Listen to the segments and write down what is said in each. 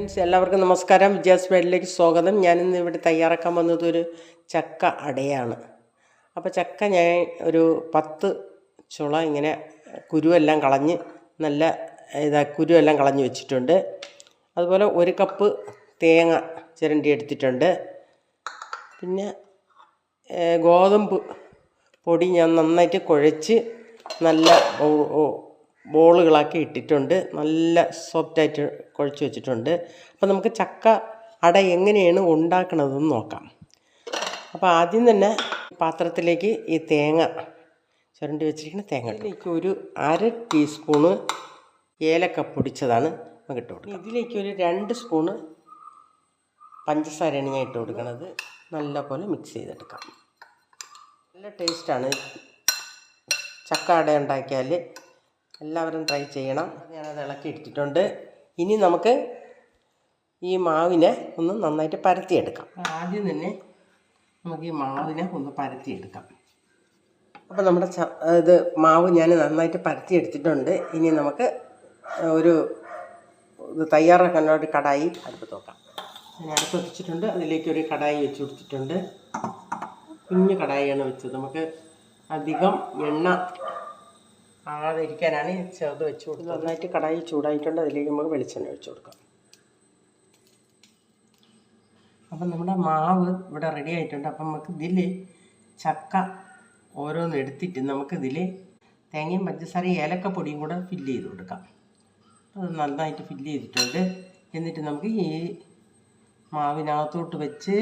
Friends, എല്ലാവർക്കും നമസ്കാരം. വിജയാസ് വേൾഡിലേക്ക് സ്വാഗതം. ഞാനിന്ന് ഇവിടെ തയ്യാറാക്കാൻ വന്നത് ഒരു ചക്ക അടയാണ്. അപ്പോൾ ചക്ക ഞാൻ ഒരു 10 ചുള ഇങ്ങനെ കുരുവെല്ലാം കളഞ്ഞ് നല്ല കുരുവെല്ലാം കളഞ്ഞ് വെച്ചിട്ടുണ്ട്. അതുപോലെ 1 കപ്പ് തേങ്ങ ചിരണ്ടി എടുത്തിട്ടുണ്ട്. പിന്നെ ഗോതമ്പ് പൊടി ഞാൻ നന്നായിട്ട് കുഴച്ച് നല്ല ബോളുകളാക്കി ഇട്ടിട്ടുണ്ട്. നല്ല സോഫ്റ്റായിട്ട് കുഴച്ച് വെച്ചിട്ടുണ്ട്. അപ്പോൾ നമുക്ക് ചക്ക അട എങ്ങനെയാണ് ഉണ്ടാക്കണതെന്ന് നോക്കാം. അപ്പോൾ ആദ്യം തന്നെ പാത്രത്തിലേക്ക് ഈ തേങ്ങ ചുരണ്ടി വെച്ചിരിക്കുന്ന തേങ്ങ ഇതിലേക്ക് ഒരു 1/2 ടീസ്പൂണ് ഏലക്ക പൊടിച്ചതാണ് നമുക്ക് ഇട്ട് കൊടുക്കുക. ഇതിലേക്ക് ഒരു 2 സ്പൂണ് പഞ്ചസാരയാണ് ഞാൻ ഇട്ട് കൊടുക്കുന്നത്. നല്ല പോലെ മിക്സ് ചെയ്തെടുക്കാം. നല്ല ടേസ്റ്റാണ് ചക്ക അട ഉണ്ടാക്കിയാൽ. എല്ലാവരും ട്രൈ ചെയ്യണം. ഞാനത് ഇളക്കി ഇട്ടിട്ടുണ്ട്. ഇനി നമുക്ക് ഈ മാവിനെ ഒന്ന് നന്നായിട്ട് പരത്തിയെടുക്കാം. ആദ്യം തന്നെ നമുക്ക് ഈ മാവിനെ ഒന്ന് പരത്തിയെടുക്കാം. അപ്പോൾ നമ്മുടെ മാവ് ഞാൻ നന്നായിട്ട് പരത്തിയെടുത്തിട്ടുണ്ട്. ഇനി നമുക്ക് ഒരു തയ്യാറാക്കാനുള്ള ഒരു കടായി അടുപ്പത്ത് വെക്കാം. ഞാൻ അടുപ്പ് വെച്ചിട്ടുണ്ട്. അതിലേക്ക് ഒരു കടായി വെച്ച് കൊടുത്തിട്ടുണ്ട്. കുഞ്ഞു കടായിയാണ് വെച്ചത്. നമുക്ക് അധികം എണ്ണ ആകാതിരിക്കാനാണ് ചെറുത് വെച്ച് കൊടുത്തത്. നന്നായിട്ട് കടായി ചൂടായിട്ടുണ്ട്. അതിലേക്ക് നമുക്ക് വെളിച്ചെണ്ണ ഒഴിച്ച് കൊടുക്കാം. അപ്പം നമ്മുടെ മാവ് ഇവിടെ റെഡി ആയിട്ടുണ്ട്. അപ്പം നമുക്ക് ഇതിൽ ചക്ക ഓരോന്ന് എടുത്തിട്ട് നമുക്കിതിൽ തേങ്ങയും പഞ്ചസാരയും ഏലക്കപ്പൊടിയും കൂടെ ഫില്ല് ചെയ്ത് കൊടുക്കാം. അത് നന്നായിട്ട് ഫില്ല് ചെയ്തിട്ടുണ്ട്. എന്നിട്ട് നമുക്ക് ഈ മാവിനകത്തോട്ട് വെച്ച്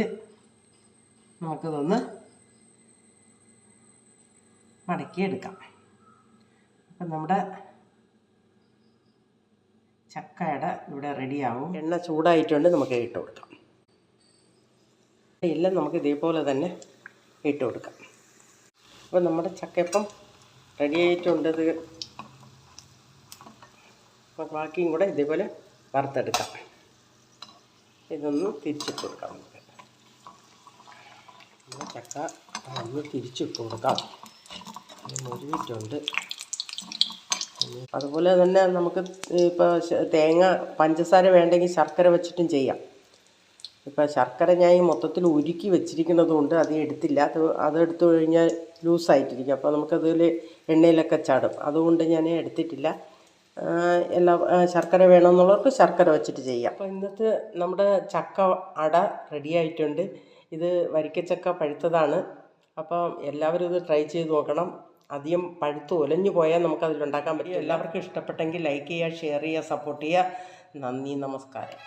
നമുക്കിതൊന്ന് മടക്കിയെടുക്കാം. അപ്പം നമ്മുടെ ചക്കയുടെ ഇവിടെ റെഡിയാവും. എണ്ണ ചൂടായിട്ടുണ്ട്. നമുക്ക് ഇട്ട് കൊടുക്കാം. എല്ലാം നമുക്ക് ഇതേപോലെ തന്നെ ഇട്ട് കൊടുക്കാം. അപ്പം നമ്മുടെ ചക്കയപ്പം റെഡി ആയിട്ടുണ്ട്. ഇത് നമുക്ക് ബാക്കിയും കൂടെ ഇതേപോലെ വറുത്തെടുക്കാം. ഇതൊന്ന് തിരിച്ചിട്ട് കൊടുക്കാം. നമുക്ക് ചക്ക ഒന്ന് തിരിച്ചിട്ട് കൊടുക്കാം. മുരിഞ്ഞിട്ടുണ്ട്. അതുപോലെ തന്നെ നമുക്ക് ഇപ്പോൾ തേങ്ങ പഞ്ചസാര വേണ്ടെങ്കിൽ ശർക്കര വെച്ചിട്ടും ചെയ്യാം. ഇപ്പോൾ ശർക്കര ഞാൻ ഈ മൊത്തത്തിൽ ഉരുക്കി വെച്ചിരിക്കുന്നത് കൊണ്ട് അത് എടുത്തില്ല. അതെടുത്തു കഴിഞ്ഞാൽ ലൂസായിട്ടിരിക്കും. അപ്പോൾ നമുക്കതിൽ എണ്ണയിലൊക്കെ ചാടും. അതുകൊണ്ട് ഞാൻ എടുത്തിട്ടില്ല. ശർക്കര വേണമെന്നുള്ളവർക്ക് ശർക്കര വെച്ചിട്ട് ചെയ്യാം. അപ്പോൾ ഇന്നത്തെ നമ്മുടെ ചക്ക അട റെഡി ആയിട്ടുണ്ട്. ഇത് വരിക്കച്ചക്ക പഴുത്തതാണ്. അപ്പം എല്ലാവരും ഇത് ട്രൈ ചെയ്ത് നോക്കണം. അധികം പഴുത്ത് ഒലഞ്ഞു പോയാൽ നമുക്കതിലുണ്ടാക്കാൻ പറ്റും. എല്ലാവർക്കും ഇഷ്ടപ്പെട്ടെങ്കിൽ ലൈക്ക് ചെയ്യുക, ഷെയർ ചെയ്യുക, സപ്പോർട്ട് ചെയ്യുക. നന്ദി, നമസ്കാരം.